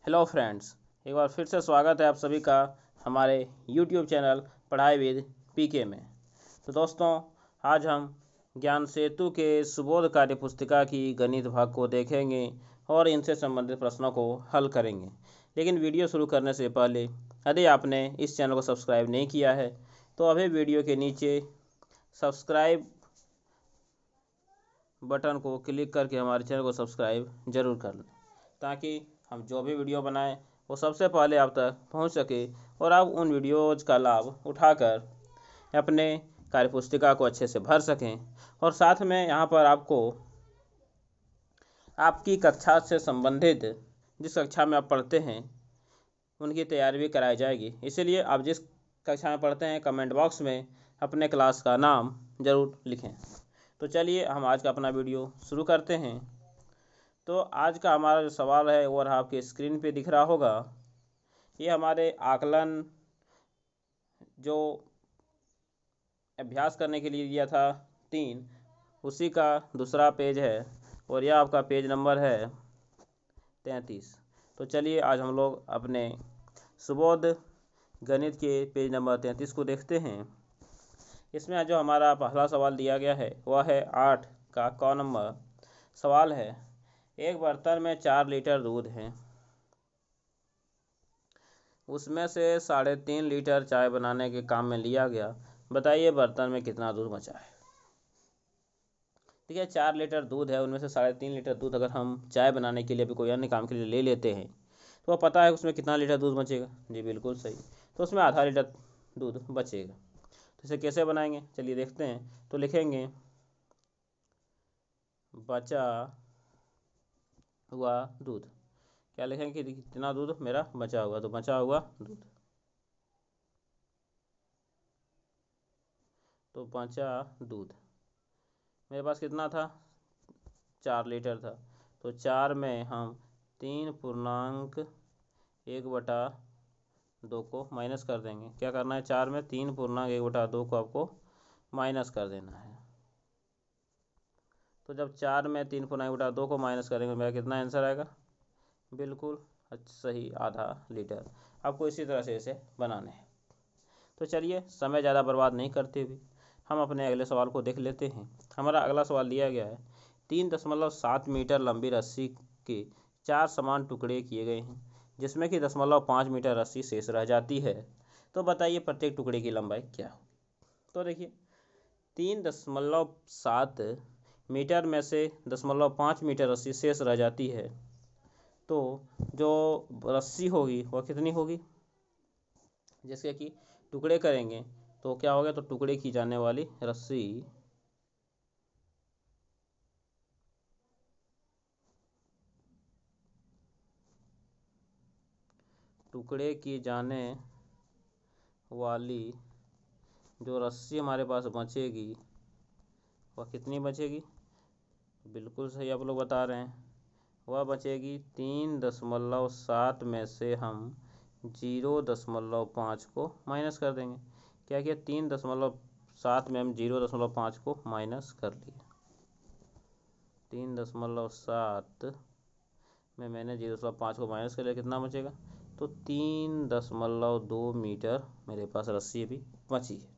Hello friends, एक बार फिर से स्वागत है आप सभी का हमारे यूट्यूब चैनल पढ़ाई विद पीके में। तो दोस्तों, आज हम ज्ञान सेतु के सुबोध कार्य पुस्तिका की गणित भाग को देखेंगे और इनसे संबंधित प्रश्नों को हल करेंगे। लेकिन वीडियो शुरू करने से पहले यदि आपने इस चैनल को सब्सक्राइब नहीं किया है तो अभी वीडियो के नीचे सब्सक्राइब बटन को क्लिक करके हमारे चैनल को सब्सक्राइब जरूर कर लें, ताकि हम जो भी वीडियो बनाएं वो सबसे पहले आप तक पहुंच सके और आप उन वीडियोज़ का लाभ उठाकर अपने कार्यपुस्तिका को अच्छे से भर सकें। और साथ में यहाँ पर आपको आपकी कक्षा से संबंधित जिस कक्षा में आप पढ़ते हैं उनकी तैयारी भी कराई जाएगी। इसीलिए आप जिस कक्षा में पढ़ते हैं कमेंट बॉक्स में अपने क्लास का नाम ज़रूर लिखें। तो चलिए हम आज का अपना वीडियो शुरू करते हैं। तो आज का हमारा जो सवाल है वो आपके स्क्रीन पे दिख रहा होगा। ये हमारे आकलन जो अभ्यास करने के लिए दिया था 3, उसी का दूसरा पेज है और यह आपका पेज नंबर है 33। तो चलिए आज हम लोग अपने सुबोध गणित के पेज नंबर 33 को देखते हैं। इसमें जो हमारा पहला सवाल दिया गया है वह है 8 का क नंबर। सवाल है, एक बर्तन में 4 लीटर दूध है, उसमें से 3.5 लीटर चाय बनाने के काम में लिया गया। बताइए बर्तन में कितना दूध बचा है। ठीक है, 4 लीटर दूध है, उनमें से 3.5 लीटर दूध अगर हम चाय बनाने के लिए भी कोई अन्य काम के लिए ले लेते हैं तो पता है उसमें कितना लीटर दूध बचेगा। जी बिल्कुल सही, तो उसमें आधा लीटर दूध बचेगा। तो इसे कैसे बनाएंगे, चलिए देखते हैं। तो लिखेंगे बचा हुआ दूध। क्या लिखेंगे कि कितना दूध मेरा बचा हुआ, तो बचा हुआ दूध। तो बचा दूध मेरे पास कितना था, 4 लीटर था। तो 4 में हम 3.1/2 को माइनस कर देंगे। क्या करना है, 4 में 3.1/2 को आपको माइनस कर देना है। तो जब 4 में 3.1/2 को माइनस करेंगे मेरा कितना आंसर आएगा, बिल्कुल सही, आधा लीटर। आपको इसी तरह से इसे बनाना है। तो चलिए समय ज़्यादा बर्बाद नहीं करते हुए हम अपने अगले सवाल को देख लेते हैं। हमारा अगला सवाल दिया गया है, 3.7 मीटर लंबी रस्सी के 4 समान टुकड़े किए गए हैं, जिसमें कि 0.5 मीटर रस्सी शेष रह जाती है। तो बताइए प्रत्येक टुकड़े की लंबाई क्या होगी। तो देखिए 3.7 मीटर में से 0.5 मीटर रस्सी शेष रह जाती है, तो जो रस्सी होगी वह कितनी होगी। जैसे कि टुकड़े करेंगे तो क्या होगा, तो टुकड़े की जाने वाली रस्सी टुकड़े की जाने वाली जो रस्सी हमारे पास बचेगी वह कितनी बचेगी, बिल्कुल सही आप लोग बता रहे हैं, वह बचेगी 3.7 में से हम 0.5 को माइनस कर देंगे। क्या किया, 3.7 में हम 0.5 को माइनस कर लिए। 3.7 में मैंने 0.5 को माइनस कर लिया, कितना बचेगा, तो 3.2 मीटर मेरे पास रस्सी भी बची है।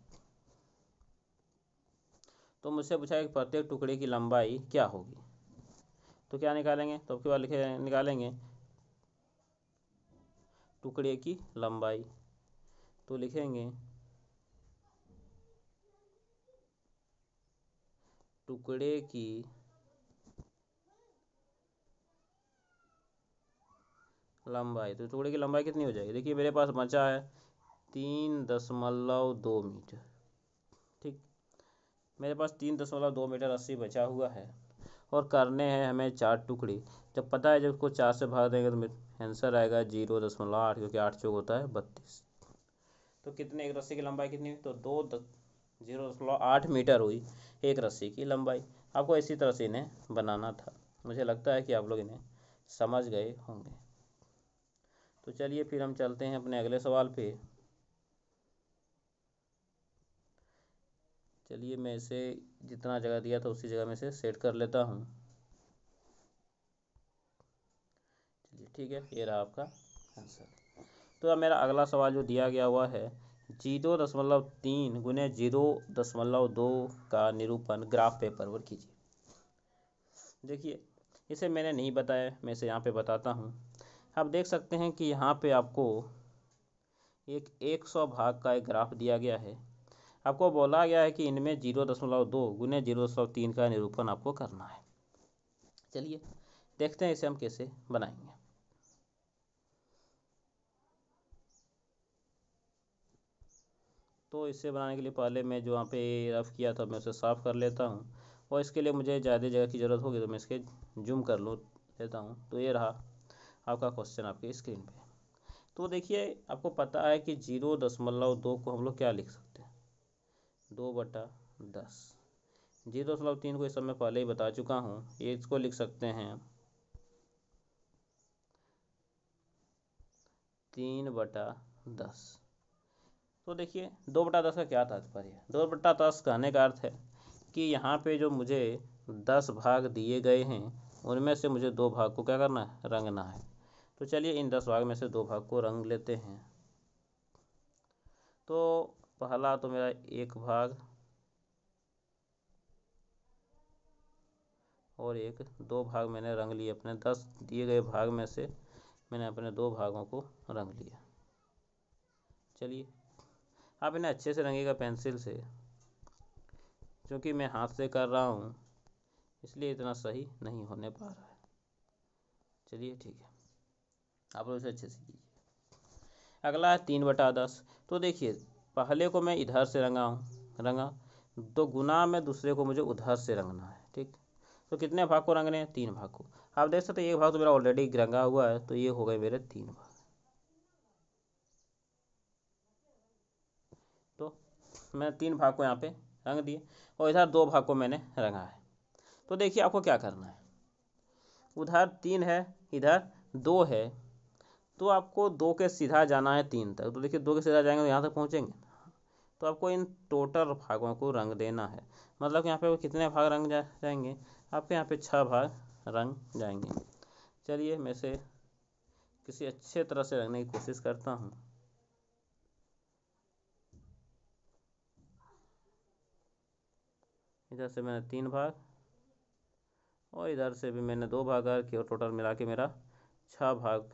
तो मुझसे पूछा है कि प्रत्येक टुकड़े की लंबाई क्या होगी। तो क्या निकालेंगे, तो आपके बाद निकालेंगे टुकड़े की लंबाई। तो लिखेंगे टुकड़े की लंबाई। तो टुकड़े की लंबाई कितनी हो जाएगी, देखिए मेरे पास बचा है 3.2 मीटर। ठीक, मेरे पास 3.2 मीटर रस्सी बचा हुआ है और करने हैं हमें 4 टुकड़े। जब पता है जब इसको 4 से भाग देंगे तो आंसर आएगा 0.8, क्योंकि 8 चौक होता है 32। तो कितने, एक रस्सी की लंबाई कितनी हुई, तो 0.8 मीटर हुई एक रस्सी की लंबाई। आपको इसी तरह से इन्हें बनाना था। मुझे लगता है कि आप लोग इन्हें समझ गए होंगे। तो चलिए फिर हम चलते हैं अपने अगले सवाल पे। चलिए मैं इसे जितना जगह दिया था उसी जगह में से सेट कर लेता हूँ। चलिए ठीक है, ये रहा आपका आंसर। तो अब मेरा अगला सवाल जो दिया गया हुआ है 0.3 गुने 0.2 का निरूपण ग्राफ पेपर पर कीजिए। देखिए, इसे मैंने नहीं बताया, मैं इसे यहाँ पे बताता हूँ। आप देख सकते हैं कि यहाँ पे आपको एक 100 भाग का एक ग्राफ दिया गया है। आपको बोला गया है कि इनमें 0.2 गुने 0.3 का निरूपण आपको करना है। चलिए देखते हैं इसे हम कैसे बनाएंगे। तो इसे बनाने के लिए पहले मैं जो यहाँ पे रफ किया था मैं उसे साफ़ कर लेता हूँ, और इसके लिए मुझे ज़्यादा जगह की ज़रूरत होगी तो मैं इसके जूम कर लेता हूँ। तो ये रहा आपका क्वेश्चन आपके स्क्रीन पे। तो देखिए, आपको पता है कि 0.2 को हम लोग क्या लिख सकते हैं, 2/10। 0.3 को इस समय पहले ही बता चुका हूँ, ये इसको लिख सकते हैं 3/10। तो देखिए 2/10 का क्या तात्पर्य है, 2/10 कहने का अर्थ है कि यहाँ पे जो मुझे 10 भाग दिए गए हैं उनमें से मुझे 2 भाग को क्या करना है, रंगना है। तो चलिए इन 10 भाग में से 2 भाग को रंग लेते हैं। तो पहला तो मेरा 1 भाग और 2 भाग मैंने रंग लिए, अपने 10 दिए गए भाग में से मैंने अपने 2 भागों को रंग लिया। चलिए आप इन्हें अच्छे से रंगेगा पेंसिल से, क्योंकि मैं हाथ से कर रहा हूँ इसलिए इतना सही नहीं होने पा रहा है। चलिए ठीक है, आप लोग इसे अच्छे से कीजिए। अगला है 3/10। तो देखिए पहले को मैं इधर से रंगा, तो गुना में दूसरे को मुझे उधर से रंगना है। ठीक, तो कितने भाग को रंगने हैं, 3 भाग को। आप देख सकते हैं एक भाग तो मेरा ऑलरेडी रंगा हुआ है, तो ये हो गए मेरे 3 भाग। तो मैं 3 भाग को यहाँ पे रंग दिए और इधर 2 भाग को मैंने रंगा है। तो देखिए आपको क्या करना है, उधर 3 है इधर 2 है, तो आपको 2 के सीधा जाना है 3 तक। तो देखिए 2 के सीधा जाएंगे तो यहाँ तक पहुँचेंगे। तो आपको इन टोटल भागों को रंग देना है, मतलब कि यहाँ पे कितने भाग रंग जाएंगे, आपके यहाँ पे 6 भाग रंग जाएंगे। चलिए मैं इसे किसी अच्छे तरह से रंगने की कोशिश करता हूँ। इधर से मैंने 3 भाग और इधर से भी मैंने 2 भाग किए और टोटल मिला के मेरा 6 भाग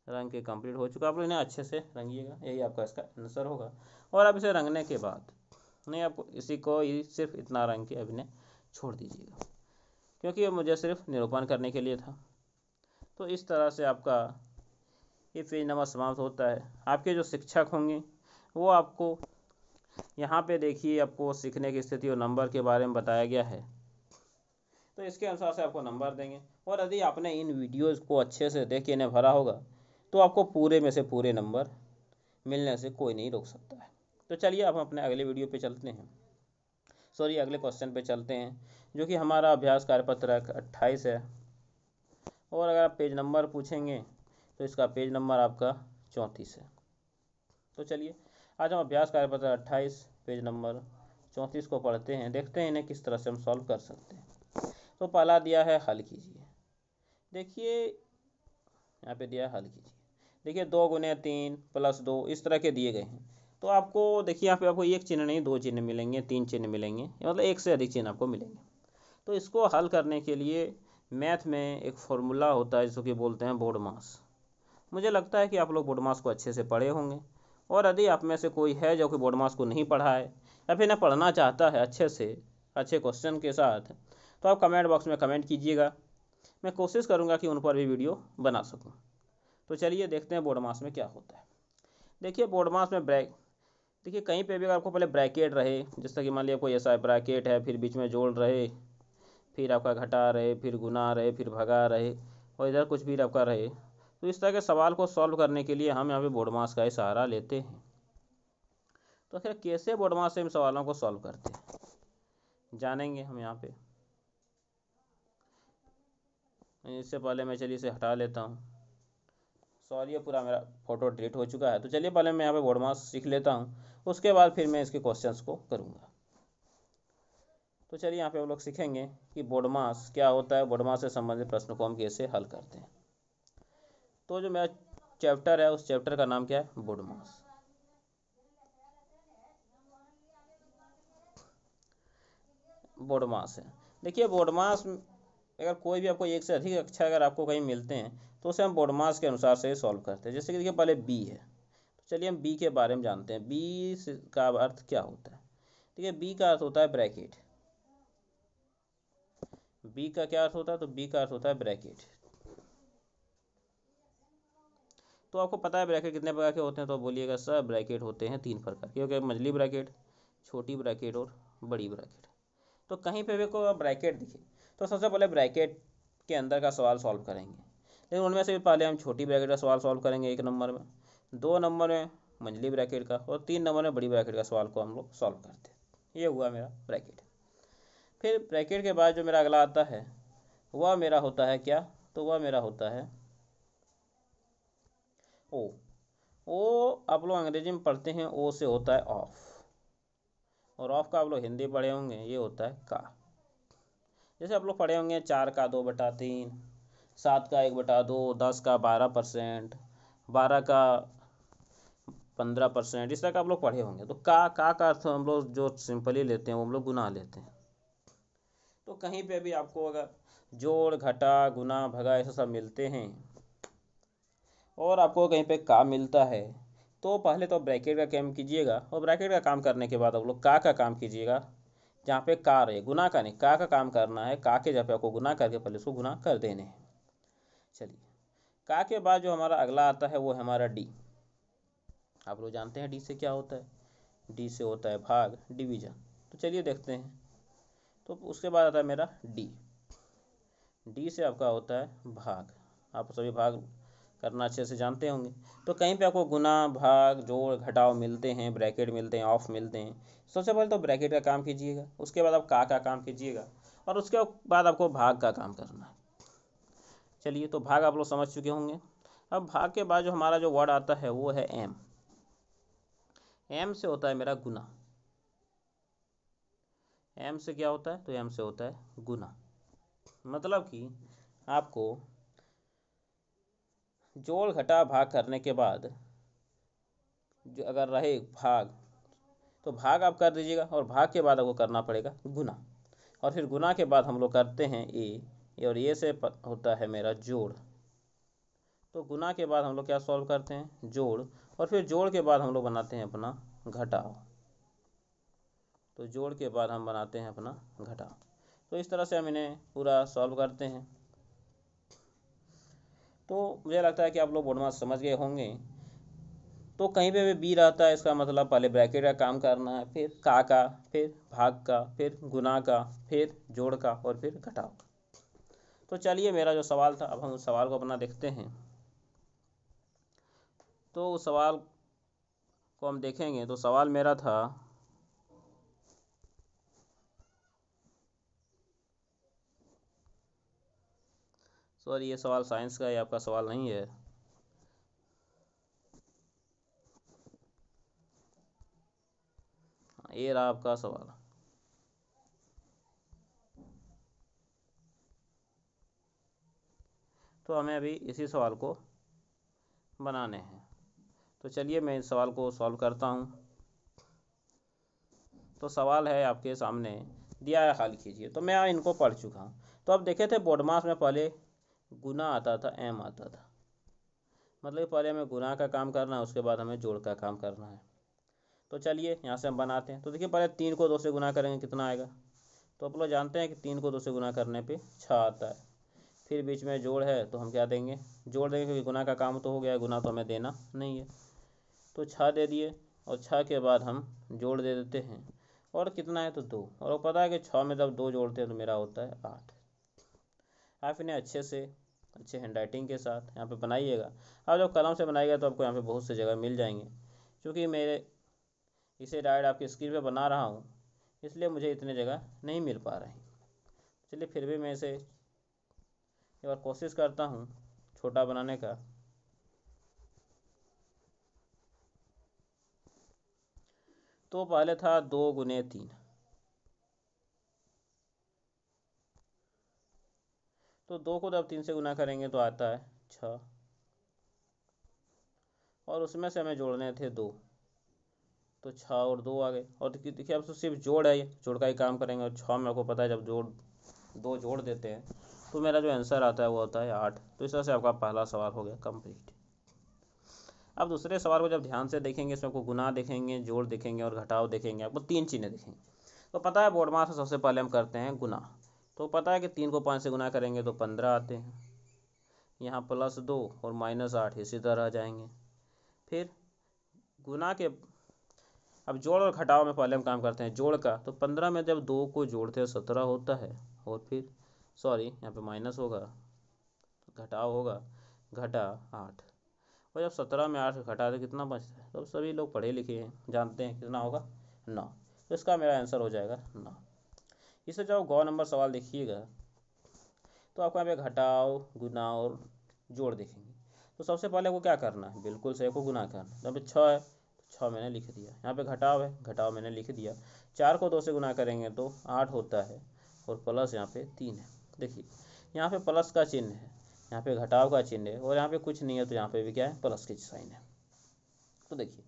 रंग के कंप्लीट हो चुका। आप लोग इन्हें अच्छे से रंगिएगा, यही आपका इसका आंसर होगा। और अब इसे रंगने के बाद नहीं, आपको इसी को सिर्फ इतना रंग के अब इन्हें छोड़ दीजिएगा, क्योंकि ये मुझे सिर्फ निरूपण करने के लिए था। तो इस तरह से आपका ये पेज नंबर समाप्त होता है। आपके जो शिक्षक होंगे वो आपको यहाँ पे देखिए आपको सीखने की स्थिति और नंबर के बारे में बताया गया है, तो इसके अनुसार से आपको नंबर देंगे। और यदि आपने इन वीडियोज़ को अच्छे से देख के इन्हें भरा होगा तो आपको पूरे में से पूरे नंबर मिलने से कोई नहीं रोक सकता है। तो चलिए अब हम अपने अगले वीडियो पे चलते हैं, सॉरी अगले क्वेश्चन पे चलते हैं, जो कि हमारा अभ्यास कार्यपत्र 28 है। और अगर आप पेज नंबर पूछेंगे तो इसका पेज नंबर आपका 34 है। तो चलिए आज हम अभ्यास कार्यपत्र 28 पेज नंबर 34 को पढ़ते हैं, देखते हैं इन्हें किस तरह से हम सॉल्व कर सकते हैं। तो पहला दिया है हल कीजिए। देखिए यहाँ पे दिया है हल कीजिए। देखिए 2 गुने 3 + 2 इस तरह के दिए गए हैं। तो आपको देखिए यहाँ पे आपको एक चिन्ह नहीं 2 चिन्ह मिलेंगे, 3 चिन्ह मिलेंगे, मतलब एक से अधिक चिन्ह आपको मिलेंगे। तो इसको हल करने के लिए मैथ में एक फॉर्मूला होता है जिसको कि बोलते हैं बोर्डमास। मुझे लगता है कि आप लोग बोर्डमास को अच्छे से पढ़े होंगे, और यदि आप में से कोई है जो कि बोर्डमास को नहीं पढ़ा है या फिर ना पढ़ना चाहता है अच्छे से अच्छे क्वेश्चन के साथ, तो आप कमेंट बॉक्स में कमेंट कीजिएगा, मैं कोशिश करूँगा कि उन पर भी वीडियो बना सकूँ। तो चलिए देखते हैं बोर्डमास में क्या होता है। देखिए बोर्डमास में देखिए कहीं पे भी अगर आपको पहले ब्रैकेट रहे, जैसा कि मान लिया कोई ऐसा ब्रैकेट है, फिर बीच में जोड़ रहे, फिर आपका घटा रहे, फिर गुना रहे, फिर भगा रहे, और इधर कुछ भी आपका रहे, तो इस तरह के सवाल को सॉल्व करने के लिए हम यहाँ पे बोर्डमास का ही सहारा लेते हैं। तो फिर कैसे बोर्डमास से इन सवालों को सॉल्व करते हैं जानेंगे हम यहाँ पे। इससे पहले मैं चलिए इसे हटा लेता हूँ, सॉरी ये पूरा मेरा फोटो डिलीट हो चुका है। तो चलिए पहले मैं यहाँ पे बोर्डमास सीख लेता हूँ, उसके बाद फिर मैं इसके क्वेश्चंस को करूँगा। तो चलिए यहाँ पे हम लोग सीखेंगे कि बोर्डमास क्या होता है, बोर्डमास से संबंधित प्रश्न को हम कैसे हल करते हैं। तो जो मेरा चैप्टर है उस चैप्टर का नाम क्या है, बोडमास। बोडमास है। देखिए बोडमास अगर कोई भी आपको एक से अधिक अक्षर अगर आपको कहीं मिलते हैं तो उसे हम बोडमास के अनुसार से सॉल्व करते हैं। जैसे कि देखिए पहले बी है, तो चलिए हम बी के बारे में जानते हैं। बी का अर्थ क्या होता है? देखिए बी का अर्थ होता है ब्रैकेट। बी का क्या अर्थ होता है? तो बी का अर्थ होता है ब्रैकेट। तो आपको पता है ब्रैकेट कितने प्रकार के होते हैं? तो बोलिएगा सर ब्रैकेट होते हैं 3 प्रकार के, क्योंकि मझली ब्रैकेट, छोटी ब्रैकेट और बड़ी ब्रैकेट। तो कहीं पे भी कोई ब्रैकेट दिखे तो सबसे पहले ब्रैकेट के अंदर का सवाल सॉल्व करेंगे, लेकिन उनमें से भी पहले हम छोटी ब्रैकेट का सवाल सॉल्व करेंगे 1 नंबर में, 2 नंबर में मंझली ब्रैकेट का, और 3 नंबर में बड़ी ब्रैकेट का सवाल को हम लोग सॉल्व करते हैं। ये हुआ मेरा ब्रैकेट। फिर ब्रैकेट के बाद जो मेरा अगला आता है वह मेरा होता है क्या? तो वह मेरा होता है ओ। ओ आप लोग अंग्रेजी में पढ़ते हैं, ओ से होता है ऑफ, और ऑफ का आप लोग हिंदी पढ़े होंगे, ये होता है का। जैसे आप लोग पढ़े होंगे 4 का 2/3, 7 का 1/2, 10 का 12%, 12 का 15%, इस तरह का आप लोग पढ़े होंगे। तो का अर्थ हम लोग जो सिंपली लेते हैं वो हम लोग गुना लेते हैं। तो कहीं पे भी आपको अगर जोड़ घटा गुना भगा ऐसा सब मिलते हैं और आपको कहीं पे का मिलता है, तो पहले तो ब्रैकेट का काम कीजिएगा, और ब्रैकेट का काम करने के बाद आप लोग का काम कीजिएगा। जहाँ पे का रहे, गुना का नहीं, का काम करना है। का के जहाँ पे आपको गुना करके पहले उसको गुना कर देने हैं। चलिए का के बाद जो हमारा अगला आता है वो है हमारा डी। आप लोग जानते हैं डी से क्या होता है? डी से होता है भाग, डिवीजन। तो चलिए देखते हैं। तो उसके बाद आता है मेरा डी। डी से आपका होता है भाग। आप सभी भाग करना अच्छे से जानते होंगे। तो कहीं पे आपको गुना भाग जोड़ घटाव मिलते हैं, ब्रैकेट मिलते हैं, ऑफ मिलते हैं। सबसे पहले तो ब्रैकेट का काम कीजिएगा, उसके बाद आप का काम कीजिएगा, और उसके बाद आपको भाग का काम करना है। चलिए तो भाग आप लोग समझ चुके होंगे। अब भाग के बाद जो हमारा जो वर्ड आता है वो है एम। एम से होता है मेरा गुना। एम से क्या होता है? तो एम से होता है गुना। मतलब कि आपको जोड़ घटा भाग करने के बाद जो अगर रहे भाग, तो भाग आप कर दीजिएगा, और भाग के बाद आपको करना पड़ेगा गुना, और फिर गुना के बाद हम लोग करते हैं ए, और ये से होता है मेरा जोड़। तो गुना के बाद हम लोग क्या सॉल्व करते हैं? जोड़, और फिर जोड़ के बाद हम लोग बनाते हैं अपना घटाव। तो जोड़ के बाद हम बनाते हैं अपना घटाव। तो इस तरह से हम इन्हें पूरा सॉल्व करते हैं। तो मुझे लगता है कि आप लोग बोडमास समझ गए होंगे। तो कहीं पे भी बी रहता है, इसका मतलब पहले ब्रैकेट का काम करना है, फिर का, फिर भाग का, फिर गुना का, फिर जोड़ का, और फिर घटाव का। तो चलिए मेरा जो सवाल था, अब हम उस सवाल को अपना देखते हैं। तो उस सवाल को हम देखेंगे। तो सवाल मेरा था, सॉरी ये सवाल साइंस का है, आपका सवाल नहीं है। ये रहा आपका सवाल। तो हमें अभी इसी सवाल को बनाने हैं। तो चलिए मैं इस सवाल को सॉल्व करता हूँ। तो सवाल है आपके सामने दिया है, हल कीजिए। तो मैं इनको पढ़ चुका हूँ। तो अब देखे थे बोडमास में पहले गुना आता था, एम आता था। मतलब पहले हमें गुना का काम करना है, उसके बाद हमें जोड़ का काम करना है। तो चलिए यहाँ से हम बनाते हैं। तो देखिए पहले 3 को 2 से गुना करेंगे, कितना आएगा? तो आप लोग जानते हैं कि 3 को 2 से गुना करने पे 6 आता है। फिर बीच में जोड़ है तो हम क्या देंगे? जोड़ देंगे, क्योंकि गुना का काम तो हो गया है, गुना तो हमें देना नहीं है। तो 6 दे दिए, और 6 के बाद हम जोड़ दे देते हैं, और कितना है? तो 2। और वो पता है कि 6 में जब 2 जोड़ते हैं तो मेरा होता है 8। आप इन्हें अच्छे से अच्छे हैंडराइटिंग के साथ यहाँ पे बनाइएगा। आप जब कलम से बनाइएगा तो आपको यहाँ पे बहुत सी जगह मिल जाएंगे। क्योंकि मेरे इसे डायरेक्ट आपकी स्क्रीन पे बना रहा हूँ, इसलिए मुझे इतनी जगह नहीं मिल पा रही। चलिए फिर भी मैं इसे एक बार कोशिश करता हूँ छोटा बनाने का। तो पहले था 2 × 3। तो 2 को जब 3 से गुना करेंगे तो आता है 6। और उसमें से हमें जोड़ने थे 2, तो 6 और 2 आ गए। और देखिए अब तो सिर्फ जोड़ है, ये जोड़ का ही काम करेंगे। और 6 में आपको पता है जब 2 जोड़ देते हैं तो मेरा जो आंसर आता है वो होता है 8। तो इस तरह से आपका पहला सवाल हो गया कंप्लीट। अब दूसरे सवाल को जब ध्यान से देखेंगे, इसमें आपको गुना देखेंगे, जोड़ देखेंगे और घटाव देखेंगे, आपको 3 चिन्ह दिखेंगे। तो पता है बोर्ड मास से सबसे पहले हम करते हैं गुना। तो पता है कि 3 को 5 से गुना करेंगे तो 15 आते हैं। यहाँ +2 और -8 इसी तरह आ जाएंगे। फिर गुना के अब जोड़ और घटाव में पहले हम काम करते हैं जोड़ का। तो 15 में जब 2 को जोड़ते हैं 17 होता है। और फिर सॉरी यहाँ पे माइनस होगा, घटाव होगा, घटा 8। और जब 17 में 8 घटा तो कितना बचता है? तो सभी लोग पढ़े लिखे हैं, जानते हैं कितना होगा 9। तो इसका मेरा आंसर हो जाएगा 9। इसे जब गौ नंबर सवाल देखिएगा तो आपको यहाँ पे घटाव, गुना और जोड़ देखेंगे। तो सबसे पहले आपको क्या करना है, बिल्कुल से को गुना करना है। यहाँ पे 6 है तो 6 मैंने लिख दिया। यहाँ पे घटाव है, घटाव मैंने लिख दिया। 4 को 2 से गुना करेंगे तो 8 होता है। और प्लस यहाँ पे 3 है। देखिए यहाँ पे प्लस का चिन्ह है, यहाँ पे घटाव का चिन्ह है, और यहाँ पे कुछ नहीं है तो यहाँ पे भी क्या है, प्लस की साइन है। तो देखिए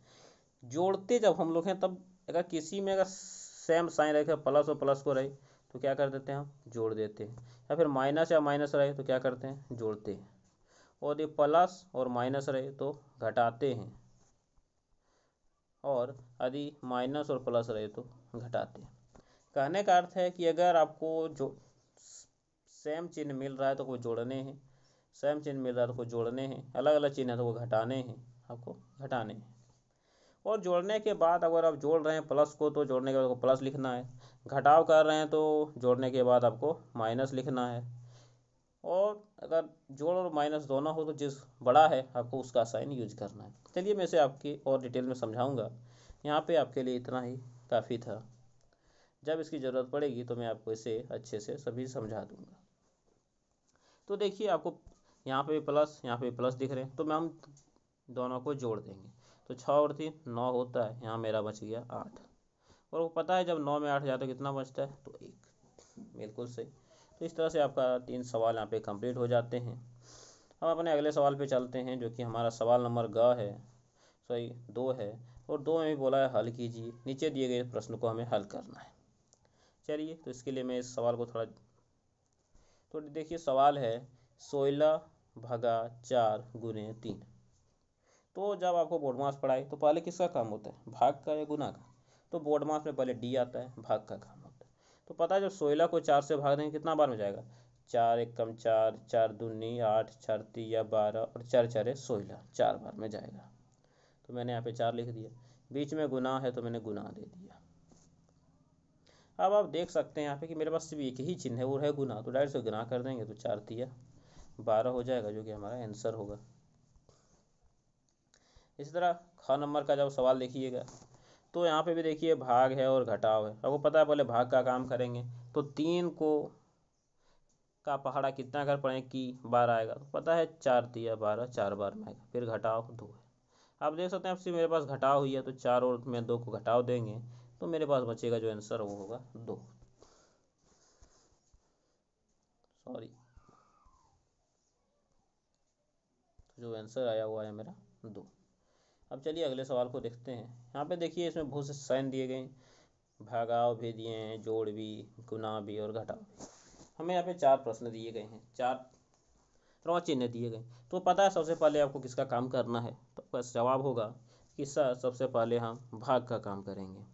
जोड़ते जब हम लोग हैं तब अगर किसी में अगर सेम साइन रहे, प्लस और प्लस को रहे तो क्या कर देते हैं, हम जोड़ देते हैं। या फिर माइनस या माइनस रहे तो क्या करते हैं, जोड़ते हैं। और ये प्लस और माइनस रहे तो घटाते हैं। और यदि माइनस और प्लस रहे तो घटाते हैं। कहने का अर्थ है कि अगर आपको जो सेम चिन्ह मिल रहा है तो कोई जोड़ने हैं, सेम चिन्ह मिल रहा है तो कोई जोड़ने हैं, अलग अलग चिन्ह है तो वो घटाने हैं, आपको घटाने हैं। और जोड़ने के बाद अगर आप जोड़ रहे हैं प्लस को तो जोड़ने के बाद आपको प्लस लिखना है। घटाव कर रहे हैं तो जोड़ने के बाद आपको माइनस लिखना है। और अगर जोड़ और माइनस दोनों हो तो जिस बड़ा है आपको उसका साइन यूज करना है। चलिए मैं इसे आपकी और डिटेल में समझाऊंगा। यहाँ पे आपके लिए इतना ही काफ़ी था। जब इसकी ज़रूरत पड़ेगी तो मैं आपको इसे अच्छे से सभी समझा दूंगा। तो देखिए आपको यहाँ पे प्लस, यहाँ पे प्लस दिख रहे हैं तो मैं हम दोनों को जोड़ देंगे। तो 6 और 3 9 होता है, यहाँ मेरा बच गया 8। और वो पता है जब 9 में 8 जाता है कितना बचता है, तो 1। बिल्कुल सही। तो इस तरह से आपका 3 सवाल यहाँ पे कंप्लीट हो जाते हैं। हम अपने अगले सवाल पे चलते हैं जो कि हमारा सवाल नंबर 2 है। और 2 में भी बोला है हल कीजिए, नीचे दिए गए प्रश्न को हमें हल करना है। चलिए तो इसके लिए मैं इस सवाल को थोड़ा, तो देखिए सवाल है 16/4 × 3। तो जब आपको बोर्ड मास पढ़ाए तो पहले किसका काम होता है, भाग का या गुना का? तो बोर्ड मास में पहले डी आता है, भाग का काम होता है। तो पता है जब 16 को 4 से भाग देंगे कितना बार में जाएगा, 4 एकम 4, 4 दूनी 8, 4 तिया 12 और 4 4 16, 4 बार में जाएगा। तो मैंने यहाँ पे 4 लिख दिया। बीच में गुना है तो मैंने गुना दे दिया। अब आप देख सकते हैं यहाँ पे कि मेरे पास सिर्फ एक ही चिन्ह है, वो है गुना। तो डायरेक्ट से गुना कर देंगे तो 4 तिया 12 हो जाएगा, जो कि हमारा आंसर होगा। इसी तरह ख नंबर का जब सवाल देखिएगा तो यहाँ पे भी देखिए भाग है और घटाव है। आपको पता है पहले भाग का काम करेंगे तो 3 को का पहाड़ा कितना घर पड़े कि 12 आएगा। तो पता है 4 तिया 12, 4 बार में आएगा। फिर घटाव 2 है। आप देख सकते हैं आपसे मेरे पास घटाव हुई है तो 4 और में 2 को घटाव देंगे तो मेरे पास बचेगा जो आंसर वो होगा 2। सॉरी, तो जो आंसर आया वो आया मेरा 2। अब चलिए अगले सवाल को देखते हैं। यहाँ पे देखिए इसमें बहुत से साइन दिए गए, भागाव भी दिए हैं, जोड़ भी, गुना भी और घटाव भी। हमें यहाँ पे 4 प्रश्न दिए गए हैं, 4 चिन्ह दिए गए। तो पता है सबसे पहले आपको किसका काम करना है, तो बस जवाब होगा कि सबसे पहले हम भाग का काम करेंगे।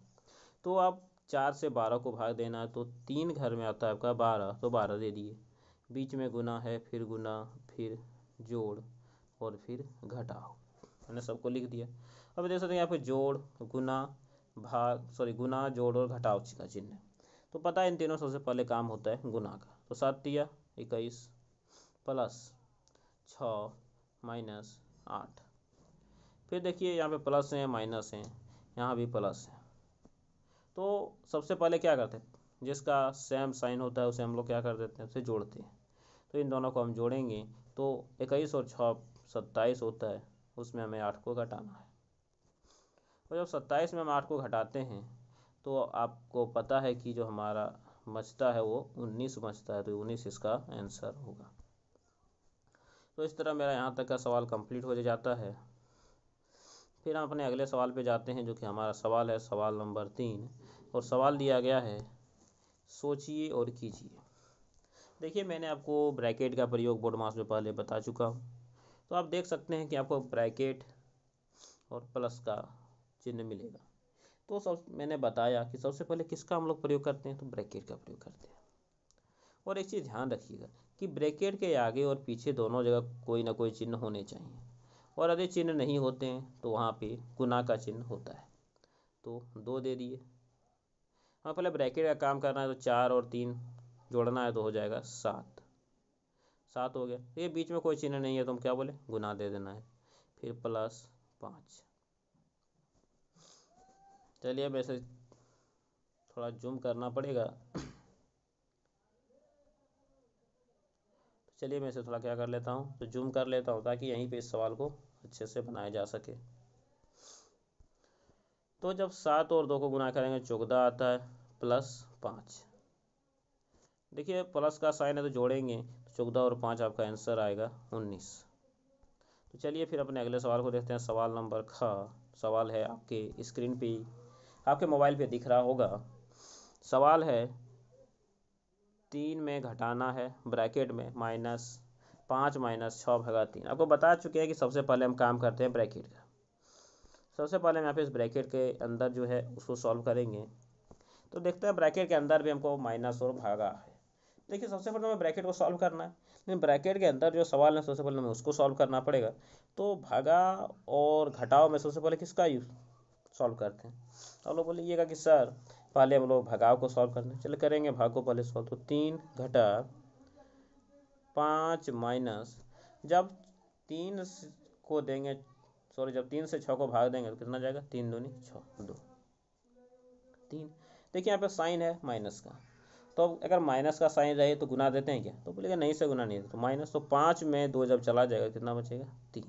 तो आप 4 से 12 को भाग देना है तो 3 घर में आता है आपका 12, तो 12 दे दिए। बीच में गुना है, फिर गुना, फिर जोड़ और फिर घटाव, मैंने सबको लिख दिया। अब देख सकते हैं यहाँ पे जोड़, गुना, गुना, जोड़ और घटाव का चिन्ह है। तो पता है इन तीनों सबसे पहले काम होता है गुना का। तो 7 तिया 21 प्लस 6 माइनस 8। फिर देखिए यहाँ पे प्लस है माइनस है, यहाँ भी प्लस है। तो सबसे पहले क्या करते हैं, जिसका सेम साइन होता है उसे हम लोग क्या कर देते हैं, उसे जोड़ते हैं। तो इन दोनों को हम जोड़ेंगे तो 21 और 6 27 होता है, उसमें हमें 8 को घटाना है। और जब 27 में हम 8 को घटाते हैं तो आपको पता है कि जो हमारा बचता है वो 19 बचता है। तो 19 इसका आंसर होगा। तो इस तरह मेरा यहाँ तक का सवाल कंप्लीट हो जाता है। फिर हम अपने अगले सवाल पे जाते हैं, जो कि हमारा सवाल है सवाल नंबर 3। और सवाल दिया गया है, सोचिए और कीजिए। देखिए, मैंने आपको ब्रैकेट का प्रयोग बोर्ड मास में पहले बता चुका हूँ। तो आप देख सकते हैं कि आपको ब्रैकेट और प्लस का चिन्ह मिलेगा। तो मैंने बताया कि सबसे पहले किसका हम लोग प्रयोग करते हैं, तो ब्रैकेट का प्रयोग करते हैं। और एक चीज़ ध्यान रखिएगा कि ब्रैकेट के आगे और पीछे दोनों जगह कोई ना कोई चिन्ह होने चाहिए, और यदि चिन्ह नहीं होते हैं तो वहाँ पे गुना का चिन्ह होता है। तो 2 दे दिए। हाँ, पहले ब्रैकेट का काम करना है, तो 4 और 3 जोड़ना है, तो हो जाएगा 7। 7 हो गया। ये बीच में कोई चिन्ह नहीं है तो हम क्या बोले, गुना दे देना है। फिर प्लस 5। चलिए, अब ऐसे थोड़ा जूम करना पड़ेगा। चलिए, मैं इसे थोड़ा क्या कर लेता हूँ, तो जूम कर लेता हूँ ताकि यहीं पे इस सवाल को अच्छे से बनाया जा सके। तो जब 7 और 2 को गुना करेंगे 14 आता है, प्लस 5। देखिए, प्लस का साइन है तो जोड़ेंगे, तो 14 और 5 आपका आंसर आएगा 19। तो चलिए फिर अपने अगले सवाल को देखते हैं। सवाल नंबर ख। सवाल है आपके स्क्रीन पे, आपके मोबाइल पे दिख रहा होगा। सवाल है 3 में घटाना है, ब्रैकेट में -5 -6/3। आपको बता चुके हैं कि सबसे पहले हम काम करते हैं ब्रैकेट का। सबसे पहले हम यहाँ पे इस ब्रैकेट के अंदर जो है उसको सॉल्व करेंगे। तो देखते हैं ब्रैकेट के अंदर भी हमको माइनस और भागा है। देखिए, सबसे पहले हमें ब्रैकेट को सॉल्व करना है, लेकिन ब्रैकेट के अंदर जो सवाल है सबसे पहले हमें उसको सॉल्व करना पड़ेगा। तो भागा और घटाव में सबसे पहले किसका यूज सॉल्व करते हैं। आप लोग बोलिएगा कि सर पहले हम लोग भगाव को सॉल्व करते हैं। चलो करेंगे भाग को पहले सॉल्व। तो 3 घटा 5 माइनस, जब 3 को देंगे, सॉरी, जब 3 से 6 को भाग देंगे तो कितना जाएगा, 3 दूनी 6, 2 3। देखिए यहाँ पे साइन है माइनस का, तो अगर माइनस का साइन रहे तो गुना देते हैं क्या, तो बोलेगा नहीं से गुना नहीं देते, तो माइनस। तो 5 में 2 जब चला जाएगा कितना बचेगा, 3।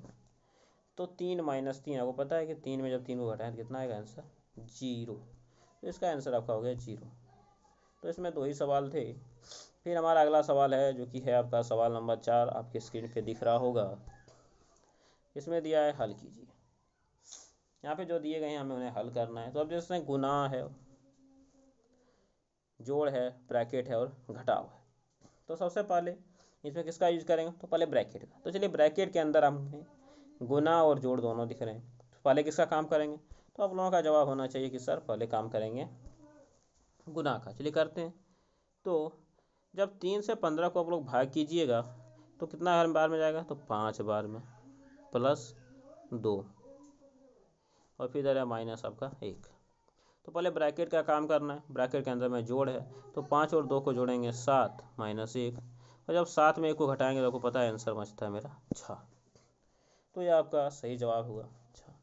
तो 3 - 3, आपको पता है कि 3 में जब 3 को घटाएं तो कितना आएगा आंसर, 0। तो इसका आंसर आपका हो गया 0। तो इसमें 2 ही सवाल थे। फिर हमारा अगला सवाल है, जो कि है आपका सवाल नंबर 4, आपके स्क्रीन पे दिख रहा होगा। इसमें दिया है हल कीजिए। यहाँ पे जो दिए गए हैं हमें उन्हें हल करना है। तो अब जैसे गुना है, जोड़ है, ब्रैकेट है और घटाव है, तो सबसे पहले इसमें किसका यूज करेंगे, तो पहले ब्रैकेट का। तो चलिए, ब्रैकेट के अंदर हमें गुना और जोड़ दोनों दिख रहे हैं, तो पहले किसका काम करेंगे। तो आप लोगों का जवाब होना चाहिए कि सर पहले काम करेंगे गुना का। चलिए करते हैं। तो जब 3 से 15 को आप लोग भाग कीजिएगा तो कितना हर बार में जाएगा, तो 5 बार में, प्लस 2, और फिर इधर है माइनस आपका 1। तो पहले ब्रैकेट का काम करना है। ब्रैकेट के अंदर में जोड़ है, तो 5 और 2 को जोड़ेंगे 7 -1, और जब 7 में 1 को घटाएंगे तो आपको पता है आंसर बचता है मेरा 6। तो ये आपका सही जवाब हुआ 6।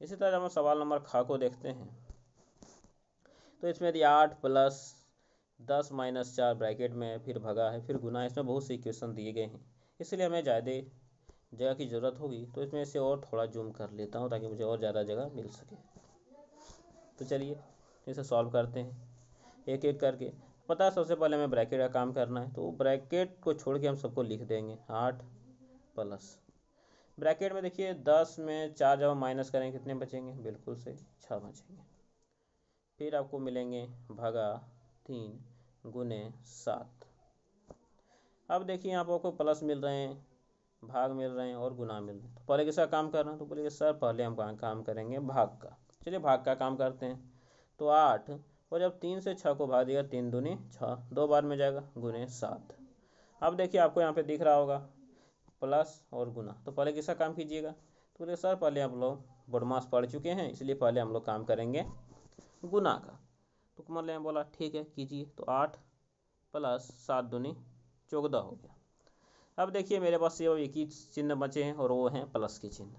इसी तरह जब हम सवाल नंबर ख को देखते हैं, तो इसमें यदि 8 + 10 - 4 ब्रैकेट में, फिर भगा है, फिर गुना है, इसमें बहुत सी इक्वेशन दिए गए हैं, इसलिए हमें ज़्यादा जगह की ज़रूरत होगी। तो इसमें से और थोड़ा जूम कर लेता हूँ ताकि मुझे और ज़्यादा जगह मिल सके। तो चलिए इसे सॉल्व करते हैं एक एक करके। पता है सबसे पहले हमें ब्रैकेट का काम करना है, तो ब्रैकेट को छोड़ के हम सबको लिख देंगे 8 प्लस, ब्रैकेट में देखिए 10 में 4 जब हम माइनस करेंगे कितने बचेंगे, बिल्कुल से 6 बचेंगे। फिर आपको मिलेंगे भगा 3 गुने 7। अब देखिए यहाँ पर आपको प्लस मिल रहे हैं, भाग मिल रहे हैं और गुना मिल रहे हैं। तो पहले किसका काम करना है, तो बोलिए सर पहले हम काम करेंगे भाग का। चलिए भाग का काम करते हैं। तो 8, और जब 3 से 6 को भाग दिया, 3 दूनी 6, 2 बार में जाएगा, गुने 7। अब देखिए आपको यहाँ पे दिख रहा होगा प्लस और गुना, तो पहले किसका काम कीजिएगा, तो बोलिए सर पहले आप लोग बॉडमास पढ़ चुके हैं, इसलिए पहले हम लोग काम करेंगे गुना का। तो कुमार ने बोला ठीक है कीजिए। तो 8 + 7 दूनी 14 हो गया। अब देखिए मेरे पास ये एक ही चिन्ह बचे हैं और वो हैं प्लस के चिन्ह।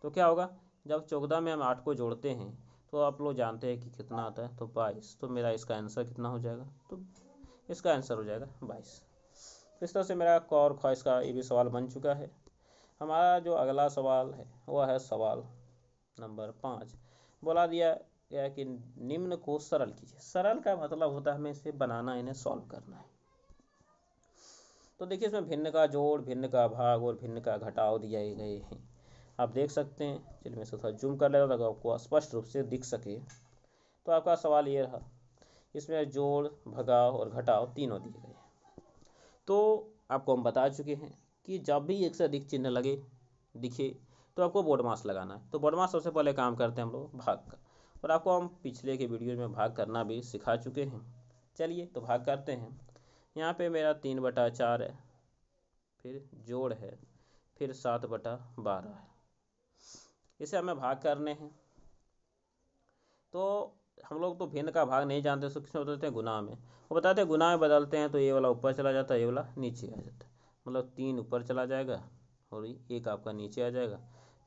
तो क्या होगा, जब 14 में हम 8 को जोड़ते हैं तो आप लोग जानते हैं कि कितना आता है, तो 22। तो मेरा इसका आंसर कितना हो जाएगा, तो इसका आंसर हो जाएगा 22। इस तरह से मेरा क और ख इसका ये भी सवाल बन चुका है। हमारा जो अगला सवाल है वह है सवाल नंबर 5। बोला दिया गया कि निम्न को सरल कीजिए। सरल का मतलब होता है हमें इसे बनाना, इन्हें सॉल्व करना है। तो देखिए इसमें भिन्न का जोड़, भिन्न का भाग और भिन्न का घटाव दिए गए हैं। आप देख सकते हैं। चलिए मैं इसको थोड़ा जूम कर लेता हूँ ताकि आपको स्पष्ट रूप से दिख सके। तो आपका सवाल ये रहा, इसमें जोड़, भगाव और घटाव तीनों दिए गए हैं। तो आपको हम बता चुके हैं कि जब भी एक से अधिक चिन्ह लगे दिखे तो आपको बोडमास लगाना है। तो बोडमास सबसे पहले काम करते हैं हम लोग भाग का, और आपको हम पिछले के वीडियो में भाग करना भी सिखा चुके हैं। चलिए तो भाग करते हैं। यहाँ पे मेरा 3/4 है, फिर जोड़ है, फिर 7/12 है। इसे हमें भाग करने हैं। तो हम लोग तो भिन्न का भाग नहीं जानते, तो किसमें बदलते हैं, गुना में। वो बताते हैं गुना में बदलते हैं तो ये वाला ऊपर चला जाता है, ये वाला नीचे आ जाता है। मतलब 3 ऊपर चला जाएगा और 1 आपका नीचे आ जाएगा।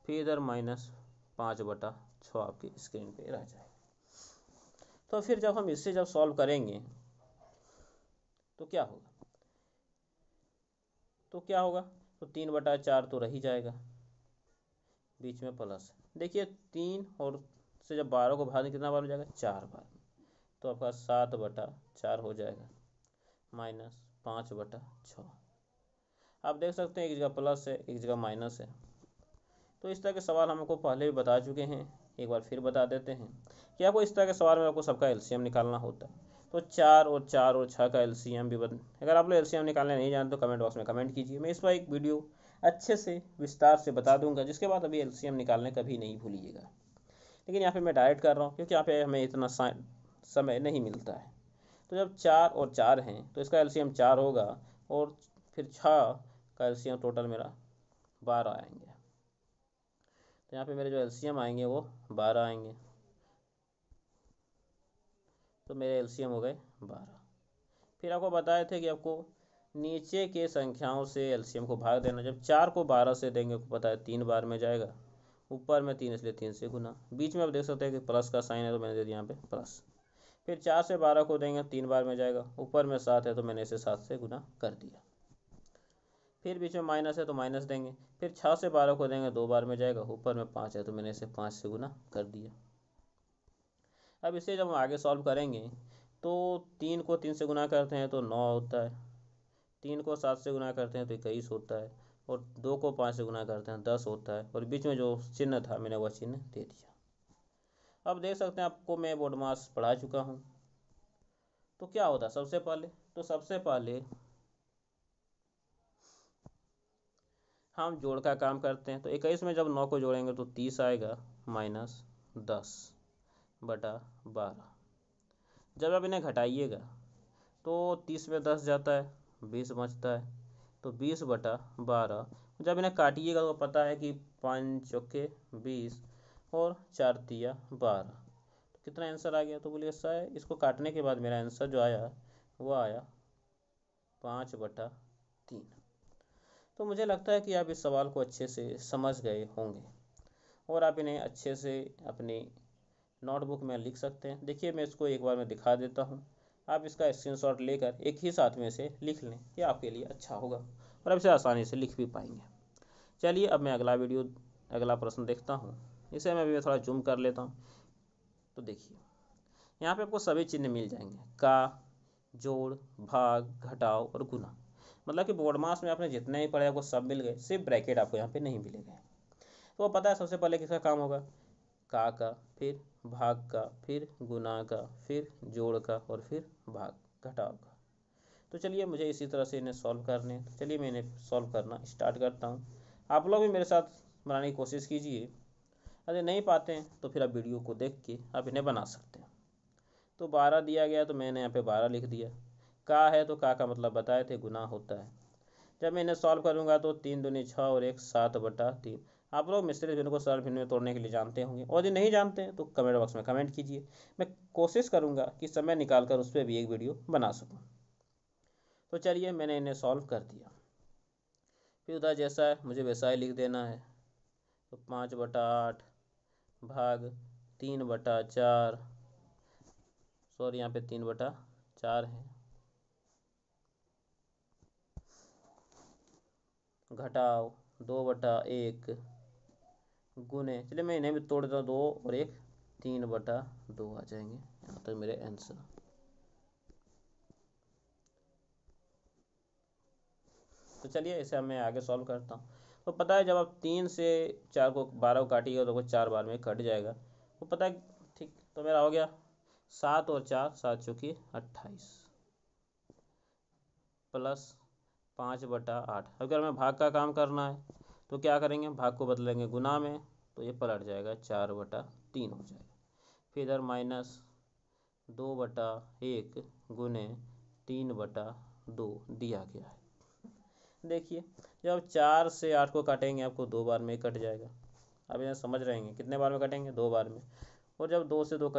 फिर इधर -5/6 आपकी स्क्रीन पे रह जाएगा। तो फिर जब हम इससे जब सॉल्व करेंगे तो क्या होगा, तो 3/4 तो रह ही जाएगा, बीच में प्लस। देखिए 3 और से जब 12 को भाग कितना बार हो जाएगा, 4 बार। तो आपका 7/4 हो जाएगा -5/6। आप देख सकते हैं एक जगह प्लस है, एक जगह माइनस है। तो इस तरह के सवाल हमको पहले भी बता चुके हैं, एक बार फिर बता देते हैं कि आपको इस तरह के सवाल में आपको सबका एलसीएम निकालना होता है। तो 4 और 6 का एलसीएम भी अगर आप लोग एलसीएम निकालने नहीं जानते तो कमेंट बॉक्स में कमेंट कीजिए। मैं इस पर एक वीडियो अच्छे से विस्तार से बता दूंगा, जिसके बाद अभी एलसीएम निकालने कभी नहीं भूलिएगा। लेकिन यहाँ पे मैं डायरेक्ट कर रहा हूँ क्योंकि यहाँ पे हमें इतना समय नहीं मिलता है। तो जब 4 और 4 हैं तो इसका एलसीएम 4 होगा, और फिर 6 का एलसीएम टोटल मेरा 12 आएंगे। तो यहाँ पे मेरे जो एलसीएम आएंगे वो 12 आएंगे। तो मेरे एलसीएम हो गए 12। फिर आपको बताए थे कि आपको नीचे के संख्याओं से एलसीएम को भाग देना। जब 4 को 12 से देंगे, आपको पता है 3 बार में जाएगा। ऊपर में 3 इसलिए 3 से गुना, बीच में आप देख सकते हैं कि प्लस का साइन है तो मैंने दे दिया यहाँ पे प्लस। फिर 4 से 12 को देंगे 3 बार में जाएगा। ऊपर में 7 है तो मैंने इसे 7 से गुना कर दिया। फिर बीच में माइनस है तो माइनस देंगे। फिर 6 से 12 को देंगे 2 बार में जाएगा। ऊपर में 5 है तो मैंने इसे 5 से गुना कर दिया। अब इसे जब हम आगे सॉल्व करेंगे तो 3 को 3 से गुना करते हैं तो 9 होता है, 3 को 7 से गुना करते हैं तो 21 होता है, और 2 को 5 से गुना करते हैं 10 होता है, और बीच में जो चिन्ह था मैंने वह चिन्ह दे दिया। अब देख सकते हैं आपको मैं बोडमास पढ़ा चुका हूँ। तो क्या होता है सबसे पहले हम जोड़ का काम करते हैं। तो 21 में जब 9 को जोड़ेंगे तो 30 आएगा -10/12। जब आप इन्हें घटाइएगा तो 30 में 10 जाता है, 20 बचता है, तो 20/12। जब इन्हें काटिएगा तो पता है कि 5 चौके 20 और 4 तिया 12। तो कितना आंसर आ गया, तो बोलिए सर इसको काटने के बाद मेरा आंसर जो आया वो आया 5/3। तो मुझे लगता है कि आप इस सवाल को अच्छे से समझ गए होंगे, और आप इन्हें अच्छे से अपनी नोटबुक में लिख सकते हैं। देखिए मैं इसको एक बार मैं दिखा देता हूँ, आप इसका स्क्रीनशॉट लेकर एक ही साथ में इसे लिख लें, ये आपके लिए अच्छा होगा और आप इसे आसानी से लिख भी पाएंगे। चलिए अब मैं अगला प्रश्न देखता हूँ। इसे मैं भी थोड़ा जूम कर लेता हूँ। तो देखिए यहाँ पे आपको सभी चिन्ह मिल जाएंगे, का, जोड़, भाग, घटाव और गुना। मतलब कि बोर्डमास में आपने जितने ही पढ़े आपको सब मिल गए, सिर्फ ब्रैकेट आपको यहाँ पे नहीं मिलेगा। तो पता है सबसे पहले किसका काम होगा, का, फिर भाग का, फिर गुना का, फिर जोड़ का, और फिर भाग घटाव का। तो चलिए मुझे इसी तरह से इन्हें सॉल्व करने हैं। चलिए मैं इन्हें सॉल्व करना स्टार्ट करता हूँ। आप लोग भी मेरे साथ बनाने की कोशिश कीजिए। अगर नहीं पाते हैं तो फिर आप वीडियो को देख के आप इन्हें बना सकते हैं। तो 12 दिया गया तो मैंने यहाँ पे 12 लिख दिया। का है तो का मतलब बताए थे गुना होता है। जब मैं इन्हें सॉल्व करूँगा तो 3 दूनी 6 और 1 7/3। आप लोग मिश्रित भिन्न को सरल भिन्न में तोड़ने के लिए जानते होंगे, और यदि नहीं जानते हैं तो कमेंट बॉक्स में कमेंट कीजिए। मैं कोशिश करूँगा कि समय निकाल कर उस पर भी एक वीडियो बना सकूँ। तो चलिए मैंने इन्हें सॉल्व कर दिया। फिर उधर जैसा है मुझे वैसा ही लिख देना है। तो 5/8 भाग 3/4, सॉरी यहाँ पे 3/4 है, घटाव 2/1, गुने, चलिए मैं इन्हें भी तोड़ देता हूँ, 2 और 1 3/2 आ जाएंगे। यहाँ तक मेरे आंसर। तो चलिए इसे मैं आगे सॉल्व करता हूँ। तो पता है जब आप 3 से 4 को 12 को काटिएगा तो वो 4 बार में कट जाएगा, वो पता है। ठीक, तो मेरा हो गया 7 और 4, 7 चौकी 28 प्लस 5/8। अगर हमें भाग का काम करना है तो क्या करेंगे, भाग को बदलेंगे गुना में, तो ये पलट जाएगा 4/3 हो जाएगा। फिर इधर -2/1 गुने 3/2 दिया गया है। देखिए जब 4 से 8 को काटेंगे आपको 2 बार में कट जाएगा। अब यहाँ समझ रहे हैं कितने बार में कटेंगे, 2 बार में। और जब 2 से 2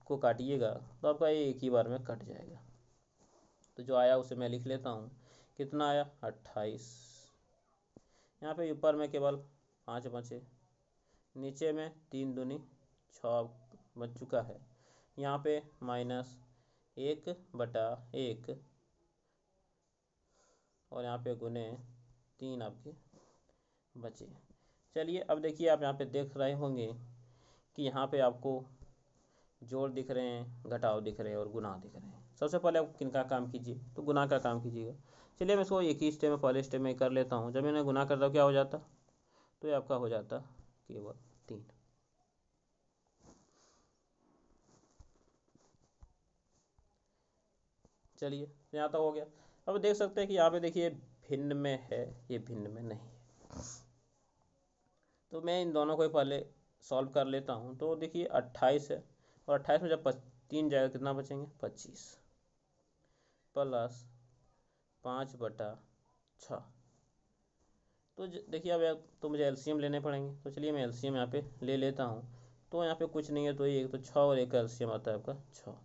को काटिएगा तो आपका ये एक ही बार में कट जाएगा। तो जो आया उसे मैं लिख लेता हूँ, कितना आया 28। यहाँ पे ऊपर में केवल 5 बचे, नीचे में 3 दूनी 6 बच चुका है। यहाँ पे -1/1 और यहाँ पे गुने 3 आपके बचे। चलिए अब देखिए, आप यहाँ पे देख रहे होंगे कि यहाँ पे आपको जोड़ दिख रहे हैं, घटाव दिख रहे हैं और गुना दिख रहे हैं। सबसे पहले आप किनका काम कीजिए, तो गुना का काम कीजिएगा। चलिए मैं इसको एक ही स्टेप में, पहले स्टेप में कर लेता हूँ। जब मैंने गुना करता क्या हो जाता, तो ये आपका हो जाता केवल 3। चलिए यहाँ तक हो गया। अब देख सकते हैं कि यहाँ पे देखिए भिन्न में है, ये भिन्न में नहीं है। तो मैं इन दोनों को पहले सॉल्व कर लेता हूँ। तो देखिए 28 है, और 28 में जब 3 जाएगा कितना बचेंगे 25 प्लस 5/6। तो देखिए अब तो मुझे एलसीएम लेने पड़ेंगे। तो चलिए मैं एलसीएम यहाँ पे ले लेता हूँ। तो यहाँ पे कुछ नहीं है, तो ये तो 6 और 1 का एलसीएम आता है आपका 6।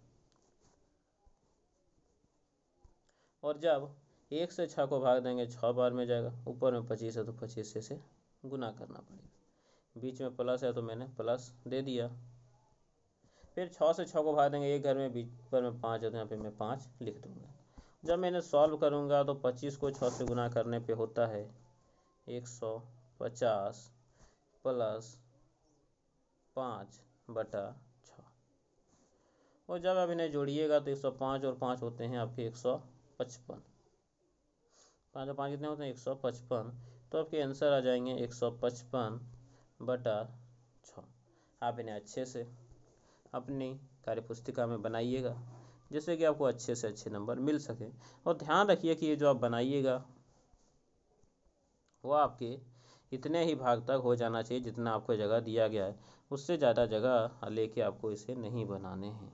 और जब 1 से 6 को भाग देंगे 6 बार में जाएगा। ऊपर में 25 है तो 25 से गुना करना पड़ेगा। बीच में प्लस है तो मैंने प्लस दे दिया। फिर 6 से 6 को भाग देंगे, एक घर में बीच पर में 5 है तो यहाँ पे मैं 5 लिख दूँगा। जब मैंने सॉल्व करूँगा तो 25 को 6 से गुना करने पे होता है 150 प्लस 5/6। और जब आप इन्हें जोड़िएगा तो 105 और 5 होते हैं आपके 155। 5 और 5 कितने होते हैं 155। तो आपके आंसर आ जाएंगे 155/6। आप इन्हें अच्छे से अपनी कार्यपुस्तिका में बनाइएगा, जिससे कि आपको अच्छे से अच्छे नंबर मिल सके। और ध्यान रखिए कि ये जो आप बनाइएगा वो आपके इतने ही भाग तक हो जाना चाहिए जितना आपको जगह दिया गया है। उससे ज़्यादा जगह लेके आपको इसे नहीं बनाने हैं।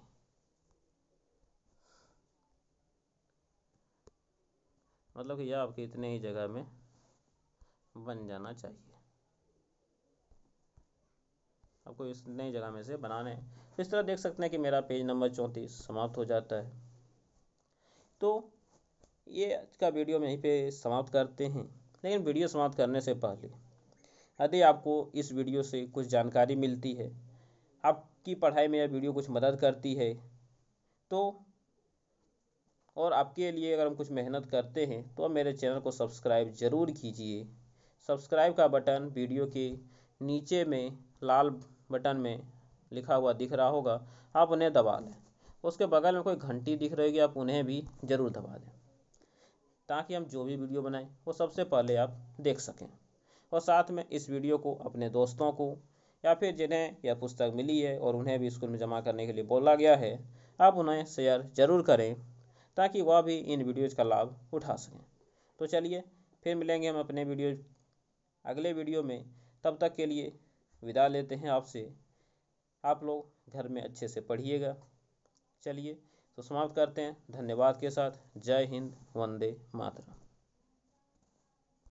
मतलब कि यह आपके इतने ही जगह में बन जाना चाहिए, आपको इस नई जगह में से बनाने हैं। इस तरह देख सकते हैं कि मेरा पेज नंबर 34 समाप्त हो जाता है। तो ये आज का वीडियो में यहीं पे समाप्त करते हैं। लेकिन वीडियो समाप्त करने से पहले यदि आपको इस वीडियो से कुछ जानकारी मिलती है, आपकी पढ़ाई में यह वीडियो कुछ मदद करती है, तो और आपके लिए अगर हम कुछ मेहनत करते हैं तो आप मेरे चैनल को सब्सक्राइब ज़रूर कीजिए। सब्सक्राइब का बटन वीडियो के नीचे में लाल बटन में लिखा हुआ दिख रहा होगा, आप उन्हें दबा लें। उसके बगल में कोई घंटी दिख रही होगी, आप उन्हें भी ज़रूर दबा दें, ताकि हम जो भी वीडियो बनाएं वो सबसे पहले आप देख सकें। और साथ में इस वीडियो को अपने दोस्तों को या फिर जिन्हें यह पुस्तक मिली है और उन्हें भी स्कूल में जमा करने के लिए बोला गया है, आप उन्हें शेयर ज़रूर करें, ताकि वह भी इन वीडियोज़ का लाभ उठा सकें। तो चलिए फिर मिलेंगे हम अपने अगले वीडियो में। तब तक के लिए विदा लेते हैं आपसे। आप लोग घर में अच्छे से पढ़िएगा। चलिए तो समाप्त करते हैं धन्यवाद के साथ। जय हिंद, वंदे मातरम।